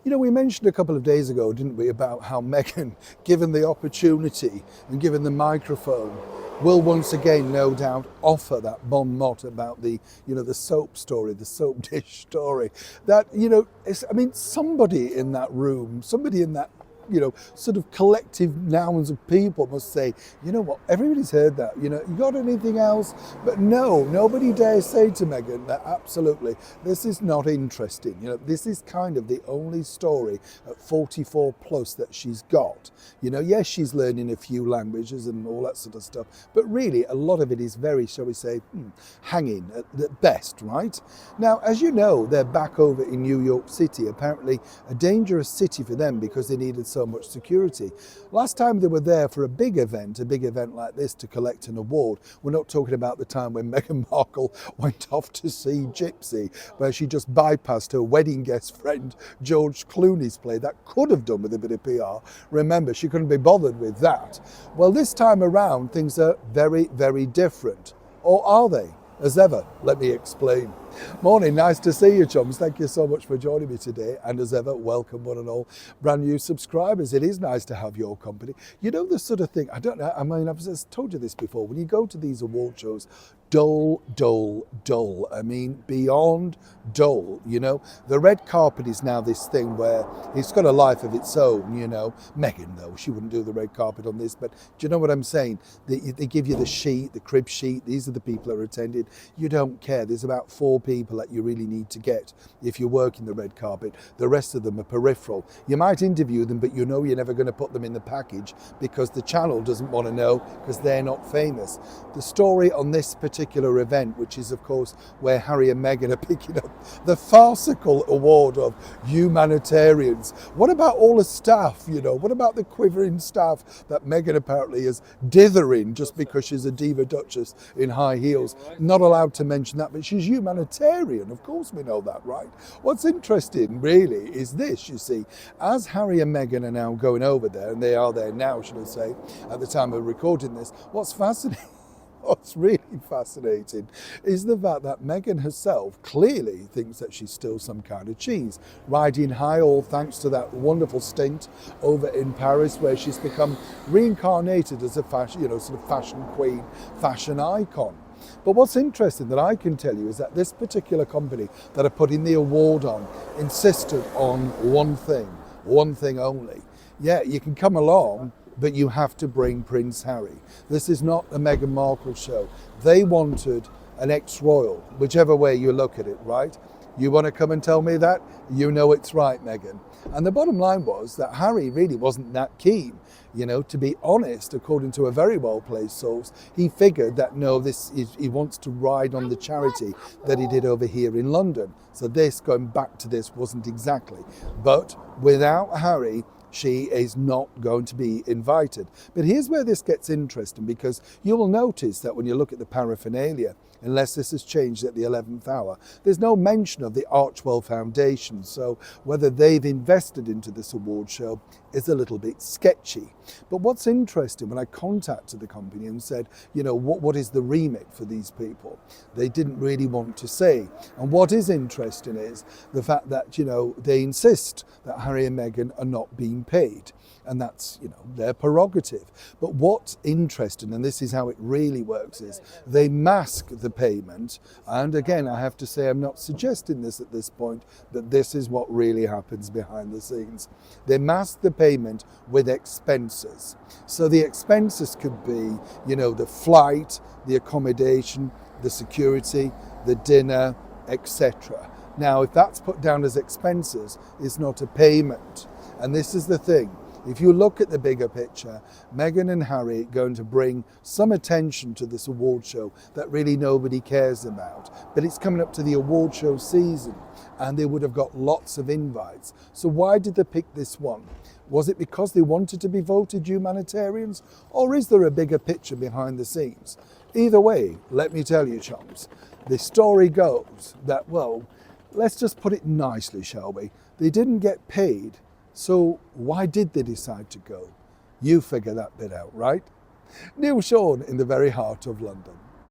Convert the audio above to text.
You know, we mentioned a couple of days ago, didn't we, about how Meghan, given the opportunity and given the microphone, will once again, no doubt, offer that bon mot about the soap story, the soap dish story. That, somebody in that room, somebody in that sort of collective nouns of people must say, you know what, everybody's heard that, you got anything else? But no, nobody dares say to Meghan that absolutely, this is not interesting. This is kind of the only story at 44 plus that she's got. Yes, she's learning a few languages and all that sort of stuff, but really a lot of it is very, shall we say, hanging at best, right? Now, as you know, they're back over in New York City, apparently a dangerous city for them because they needed so much security. Last time they were there for a big event like this to collect an award. We're not talking about the time when Meghan Markle went off to see Gypsy, where she just bypassed her wedding guest friend George Clooney's play. That could have done with a bit of PR. Remember, she couldn't be bothered with that. Well, this time around, things are very, very different. Or are they? As ever, let me explain. Morning, nice to see you, chums. Thank you so much for joining me today. And as ever, welcome one and all brand new subscribers. It is nice to have your company. You know, the sort of thing, I've told you this before, when you go to these award shows, dull, dull, dull. I mean, beyond dull, The red carpet is now this thing where it's got a life of its own, Meghan, though, she wouldn't do the red carpet on this, but do you know what I'm saying? They give you the sheet, the crib sheet. These are the people that are attended. You don't care. There's about 4 people that you really need to get if you work in the red carpet. The rest of them are peripheral. You might interview them, but you're never going to put them in the package because the channel doesn't want to know because they're not famous. The story on this particular event, which is of course where Harry and Meghan are picking up the farcical award of humanitarians. What about all the staff, What about the quivering staff that Meghan apparently is dithering just because she's a diva duchess in high heels? Not allowed to mention that, but she's humanitarian. Of course we know that, right? What's interesting really is this, you see, as Harry and Meghan are now going over there, and they are there now, should I say, at the time of recording this, What's really fascinating is the fact that Meghan herself clearly thinks that she's still some kind of cheese, riding high, all thanks to that wonderful stint over in Paris where she's become reincarnated as a fashion, sort of fashion queen, fashion icon. But what's interesting that I can tell you is that this particular company that are putting the award on insisted on one thing only. Yeah, you can come along, but you have to bring Prince Harry. This is not a Meghan Markle show. They wanted an ex-royal, whichever way you look at it, right? You want to come and tell me that? You know it's right, Meghan. And the bottom line was that Harry really wasn't that keen. To be honest, according to a very well-placed source, he figured that he wants to ride on the charity that he did over here in London. So going back to this, wasn't exactly. But without Harry, she is not going to be invited. But here's where this gets interesting, because you will notice that when you look at the paraphernalia, unless this has changed at the 11th hour, there's no mention of the Archwell Foundation. So whether they've invested into this award show is a little bit sketchy. But what's interesting, when I contacted the company and said, what is the remit for these people? They didn't really want to say. And what is interesting is the fact that, they insist that Harry and Meghan are not being paid. And that's, their prerogative. But what's interesting, and this is how it really works, is they mask the payment. And again, I have to say, I'm not suggesting this at this point, that this is what really happens behind the scenes. They mask the payment with expenses. So the expenses could be, the flight, the accommodation, the security, the dinner, etc. Now, if that's put down as expenses, it's not a payment. And this is the thing. If you look at the bigger picture, Meghan and Harry are going to bring some attention to this award show that really nobody cares about. But it's coming up to the award show season, and they would have got lots of invites. So why did they pick this one? Was it because they wanted to be voted humanitarians? Or is there a bigger picture behind the scenes? Either way, let me tell you, chums, the story goes that, well, let's just put it nicely, shall we? They didn't get paid. So why did they decide to go? You figure that bit out, right? Neil Sean in the very heart of London.